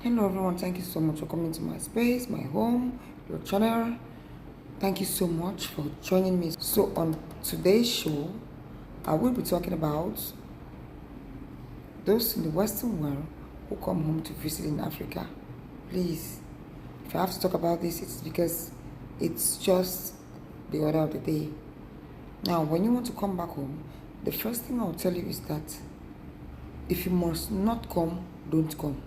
Hello everyone, thank you so much for coming to my space, my home, your channel. Thank you so much for joining me. So on today's show, I will be talking about those in the Western world who come home to visit in Africa. Please, if I have to talk about this, it's because it's just the order of the day. Now, when you want to come back home, the first thing I'll tell you is that if you must not come, don't come.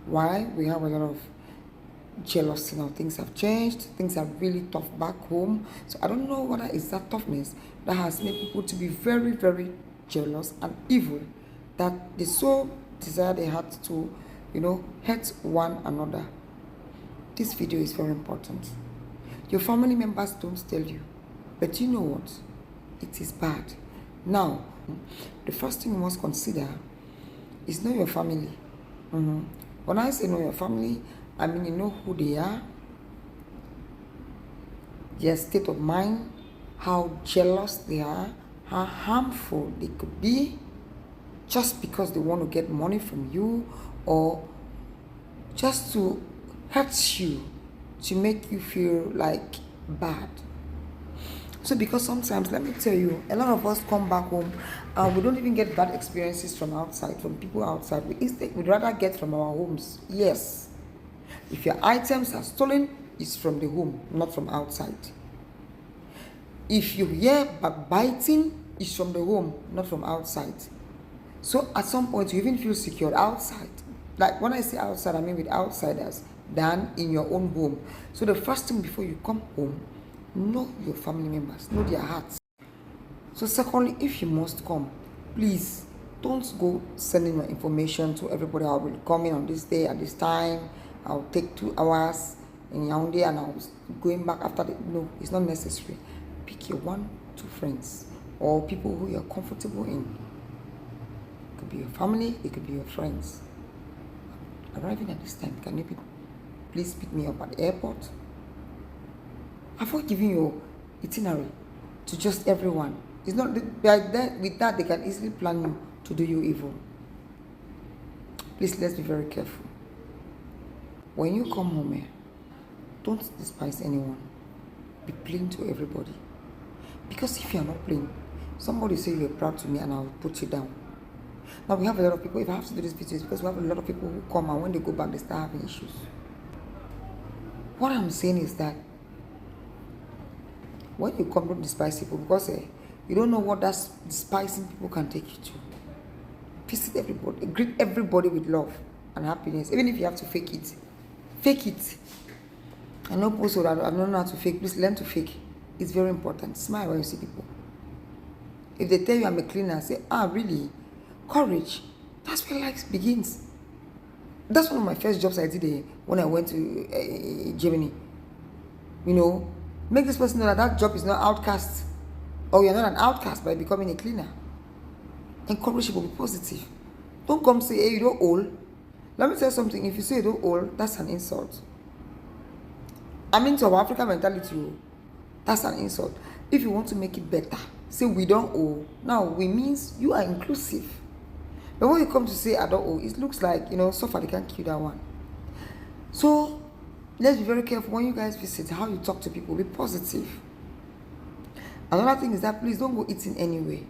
Why? We have a lot of jealousy now. Things have changed. Things are really tough back home. So I don't know whether it's that toughness that has made people to be very, very jealous and evil, that they so desire they had to, hurt one another. This video is very important. Your family members don't tell you, but you know what? It is bad. Now, the first thing you must consider is know your family. When I say know your family, I mean you know who they are, their state of mind, how jealous they are, how harmful they could be, just because they want to get money from you or just to hurt you, to make you feel like bad. So because sometimes, let me tell you, a lot of us come back home and we don't even get bad experiences from outside, from people outside. We'd rather get from our homes. Yes. If your items are stolen, it's from the home, not from outside. If you hear backbiting, it's from the home, not from outside. So at some point, you even feel secure outside. Like when I say outside, I mean with outsiders than in your own home. So the first thing before you come home, know your family members, know their hearts. So secondly, if you must come, please don't go sending your information to everybody. I will come in on this day at this time. I'll take 2 hours in Yaoundé and I'll going back after the. No, it's not necessary. Pick your 1-2 friends or people who you're comfortable in. It could be your family, it could be your friends. Arriving at this time, can you please pick me up at the airport? Avoid giving your itinerary to just everyone. It's not with that they can easily plan you to do you evil. Please, let's be very careful. When you come home here, don't despise anyone. Be plain to everybody. Because if you are not plain, somebody say you're proud to me and I'll put you down. Now we have a lot of people. If I have to do this video, it's because we have a lot of people who come and when they go back, they start having issues. What I'm saying is that when you come, don't despise people, because you don't know what that despising people can take you to. Visit everybody, greet everybody with love and happiness, even if you have to fake it. Fake it. I know people that I don't know how to fake. Please learn to fake. It's very important. Smile when you see people. If they tell you I'm a cleaner, say, really? Courage. That's where life begins. That's one of my first jobs I did when I went to Germany. Make this person know that job is not outcast, or you're not an outcast by becoming a cleaner. Encourage people, be positive. Don't come say, hey, you don't old. Let me tell you something. If you say you don't old, that's an insult. I'm into our African mentality. That's an insult. If you want to make it better, say we don't owe. Now, we means you are inclusive. But when you come to say I don't owe, it looks like, so far they can't kill that one. So, let's be very careful when you guys visit, how you talk to people. Be positive. Another thing is that please don't go eating anywhere.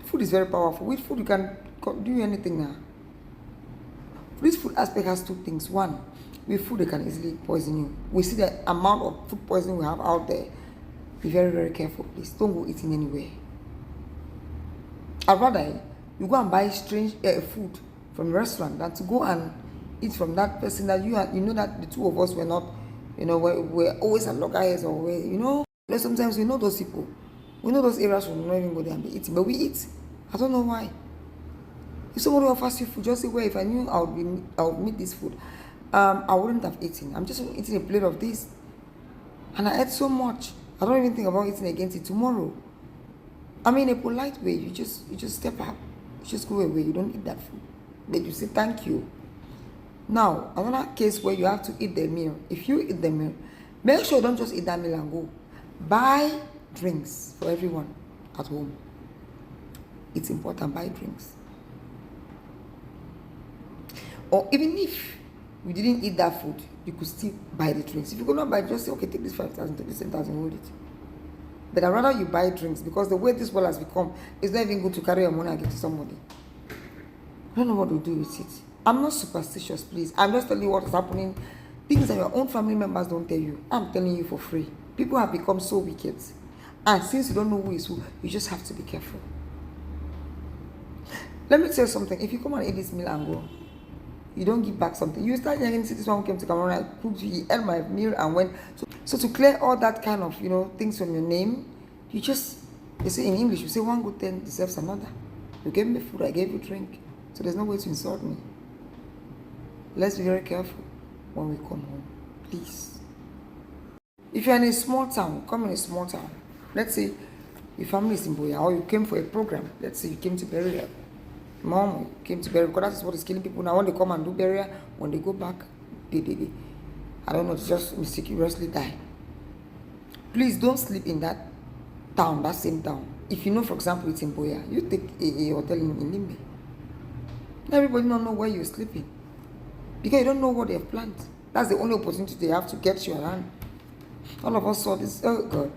Food is very powerful. With food, you can do anything now. This food aspect has 2 things. One, with food, they can easily poison you. We see the amount of food poisoning we have out there. Be very, very careful, please. Don't go eating anywhere. I'd rather you go and buy strange food from a restaurant than to go and eat from that person that you know that the 2 of us were not, we're always at loggerheads or sometimes we know those people. We know those areas we don't even go there and be eating, but we eat. I don't know why. If somebody offers you food, just say, well, if I knew I would meet this food, I wouldn't have eaten. I'm just eating a plate of this. And I ate so much. I don't even think about eating again till tomorrow. I mean, a polite way, you just step up. You just go away. You don't eat that food. But you say thank you. Now, another case where you have to eat the meal. If you eat the meal, make sure you don't just eat that meal and go. Buy drinks for everyone at home. It's important, buy drinks. Or even if you didn't eat that food, you could still buy the drinks. If you could not buy, just say, okay, take this 5,000, take this 10,000, hold it. But I'd rather you buy drinks, because the way this world has become, it's not even good to carry your money and give to somebody. I don't know what to do with it. I'm not superstitious, please. I'm just telling you what is happening. Things that your own family members don't tell you, I'm telling you for free. People have become so wicked. And since you don't know who is who, you just have to be careful. Let me tell you something. If you come and eat this meal and go, you don't give back something, you start hearing, see, this one came to Cameroon, I cooked, he ate my meal and went. So to clear all that kind of, things from your name, you just, they say in English, you say one good thing deserves another. You gave me food, I gave you drink. So there's no way to insult me. Let's be very careful when we come home, please. If you're in a small town, come in a small town. Let's say your family is in Boya, or you came for a program. Let's say you came to burial. Mom came to burial, because that's what is killing people now. When they come and do burial, when they go back, they I don't know, just mysteriously die. Please don't sleep in that town, that same town. If you know, for example, it's in Boya, you take a hotel in Limbe. Everybody don't know where you're sleeping, because you don't know what they have planned. That's the only opportunity they have to get you around. All of us saw this. Oh God.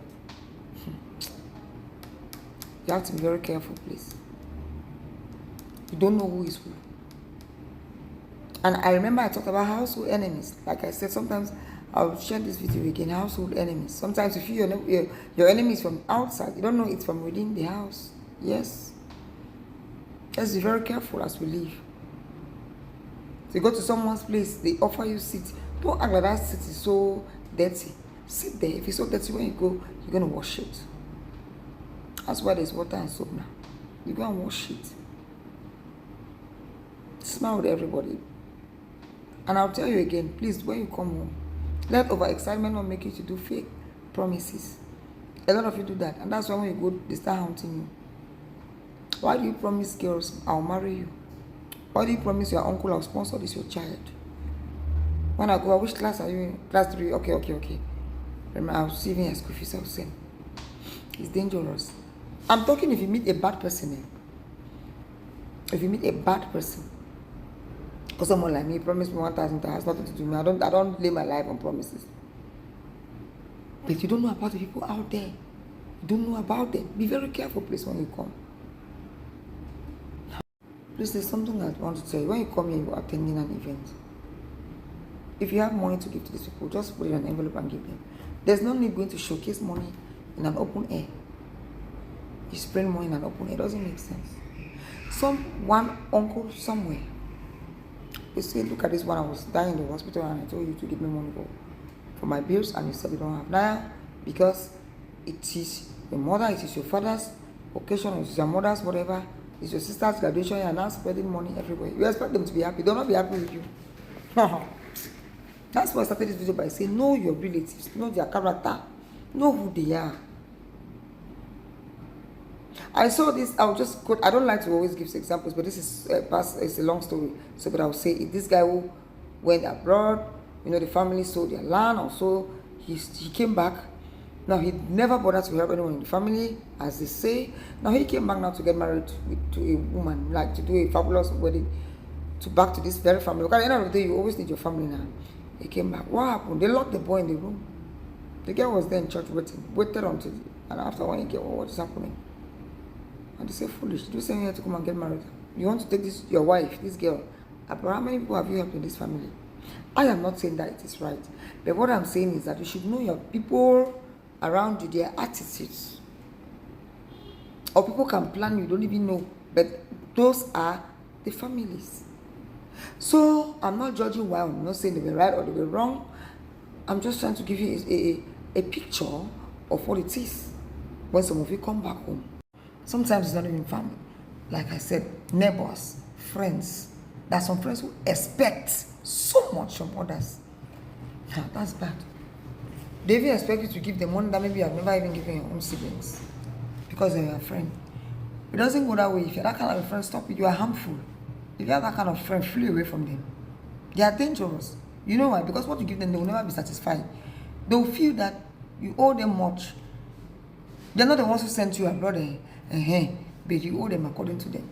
You have to be very careful, please. You don't know who is who. And I remember I talked about household enemies. Like I said, sometimes I'll share this video again. Household enemies. Sometimes you feel your enemy is from outside. You don't know it's from within the house. Yes. Let's be very careful as we leave. So you go to someone's place, they offer you seat. Don't act like that seat is so dirty. Sit there. If it's so dirty, when you go, you're going to wash it. That's why there's water and soap now. You go and wash it. Smile with everybody. And I'll tell you again, please, when you come home, let overexcitement not make you to do fake promises. A lot of you do that. And that's why when you go, they start haunting you. Why do you promise girls, I'll marry you? Why do you promise your uncle I'll sponsor this your child? When I go, which class are you in? Class 3. Okay. Remember, I'll see you in school fees, I'll send. It's dangerous. I'm talking if you meet a bad person. If you meet a bad person, because someone like me promised me 1,000, that has nothing to do with me. I don't lay my life on promises. But you don't know about the people out there. You don't know about them. Be very careful, please, when you come. Please, there's something I want to tell you. When you come here, you're attending an event. If you have money to give to these people, just put it in an envelope and give them. There's no need going to showcase money in an open air. You spend money in an open air. It doesn't make sense. One uncle somewhere, they say, look at this one, I was dying in the hospital and I told you to give me money for my bills, and you said you don't have. Now, because it is your mother, it is your father's occasion, it is your mother's whatever, it's your sister's graduation, you are now spending money everywhere. You expect them to be happy. They'll not be happy with you. That's why I started this video by saying, know your relatives, know their character, know who they are. I saw this, I'll just quote, I don't like to always give examples, but this is it's a long story. So, but I'll say, this guy who went abroad, the family sold their land, or so he came back. Now, he never bothered to help anyone in the family, as they say. Now, he came back now to get married to a woman, like to do a fabulous wedding, back to this very family. Because at the end of the day, you always need your family now. He came back. What happened? They locked the boy in the room. The girl was there in church waited until, and after one, he came, what is happening? And they say, foolish, do you send here to come and get married? You want to take this, your wife, this girl. But how many people have you helped in this family? I am not saying that it is right. But what I'm saying is that you should know your people around you, their attitudes. Or people can plan you don't even know. But those are the families. So I'm not judging why. I'm not saying they were right or they were wrong. I'm just trying to give you a picture of what it is when some of you come back home. Sometimes it's not even family. Like I said, neighbors, friends. There's some friends who expect so much from others. Yeah, that's bad. They even expect you to give them money that maybe you have never even given your own siblings because they're your friend. It doesn't go that way. If you're that kind of a friend, stop it. You are harmful. If you have that kind of friend, flee away from them. They are dangerous. You know why? Because what you give them, they will never be satisfied. They will feel that you owe them much. They're not the ones who sent you abroad, but you owe them according to them.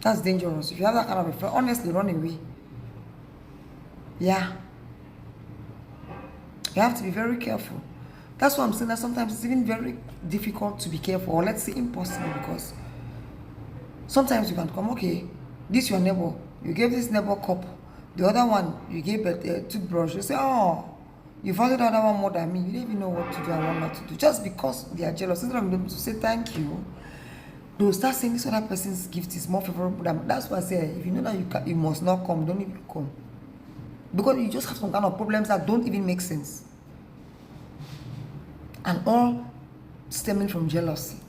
That's dangerous. If you have that kind of a friend, honestly, run away. Yeah. You have to be very careful. That's why I'm saying that sometimes it's even very difficult to be careful, or let's say impossible, because sometimes you can come, okay, this your neighbor, you gave this neighbor cup, the other one you gave a toothbrush. You say, oh, you valued the other one more than me. You don't even know what to do and what not to do. Just because they are jealous, instead of them to say thank you, they will start saying this other person's gift is more favorable than. That's why I say, if you know that you must not come, don't even come, because you just have some kind of problems that don't even make sense, and all stemming from jealousy.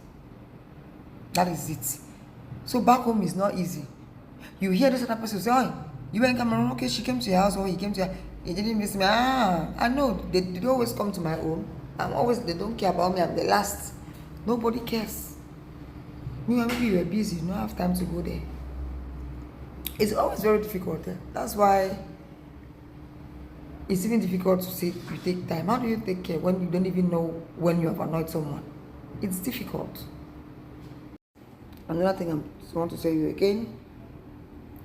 That is it. So back home is not easy. You hear this other person say, oh, you were in Cameroon, okay, she came to your house, or he came to your, he didn't miss me. I know, they always come to my home. They don't care about me, I'm the last. Nobody cares. Maybe you were busy, you don't have time to go there. It's always very difficult. That's why it's even difficult to say you take time. How do you take care when you don't even know when you have annoyed someone? It's difficult. Another thing I want to tell you again,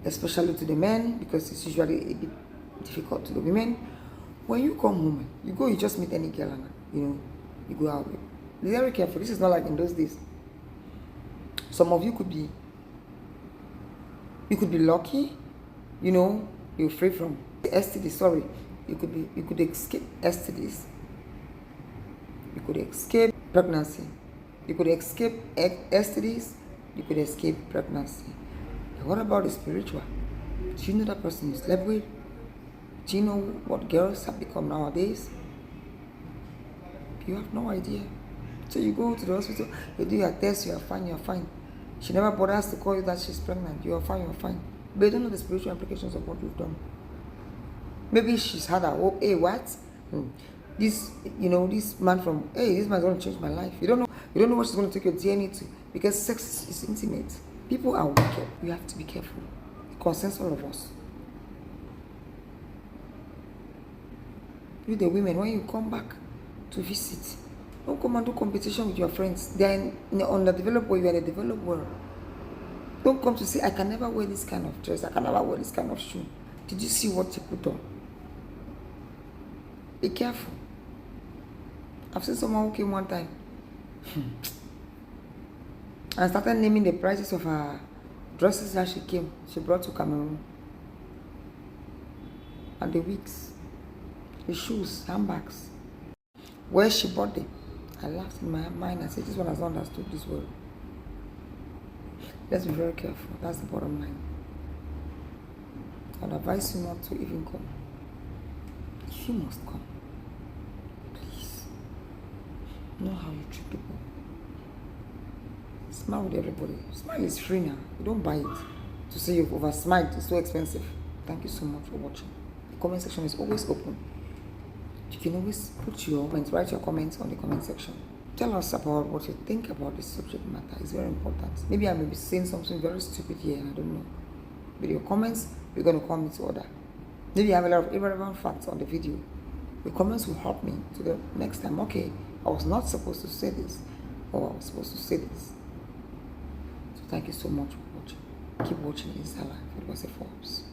especially to the men, because it's usually a bit difficult to the women. When you come home, you just meet any girl and you go out with. Be very careful. This is not like in those days. Some of you could be lucky, you're free from STD. Sorry, you could escape STDs. You could escape pregnancy. You could escape STDs. You could escape pregnancy. But what about the spiritual? Do you know that person you slept with? Do you know what girls have become nowadays? You have no idea. So you go to the hospital, you do your test, you are fine. She never bothers to call you that she's pregnant. You are fine. But you don't know the spiritual implications of what you've done. Maybe she's had a hey, what? This man from, hey, this man's going to change my life. You don't know what she's going to take your DNA to, because sex is intimate. People are wicked. You have to be careful. It concerns all of us. You, the women, when you come back to visit, don't come and do competition with your friends. They are in the underdeveloped world, you are in the developed world. Don't come to say, I can never wear this kind of dress, I can never wear this kind of shoe. Did you see what you put on? Be careful. I've seen someone who came one time and started naming the prices of her dresses that she brought to Cameroon. And the wigs, the shoes, handbags. Where she bought them. I laughed in my mind. I said, this one has not understood this word. Let's be very careful. That's the bottom line. I'd advise you not to even come. You must come. Please. Know how you treat people. Smile with everybody. Smile is free now. You don't buy it. To say you've over-smiled, it's so expensive. Thank you so much for watching. The comment section is always open. You can always put your comments, write your comments on the comment section. Tell us about what you think about this subject matter. It's very important. Maybe I may be saying something very stupid here and I don't know. With your comments, we're going to come into order. Maybe you have a lot of irrelevant facts on the video. Your comments will help me to the next time. Okay, I was not supposed to say this, or I was supposed to say this. So thank you so much for watching. Keep watching Insta Life. It was a Forbes.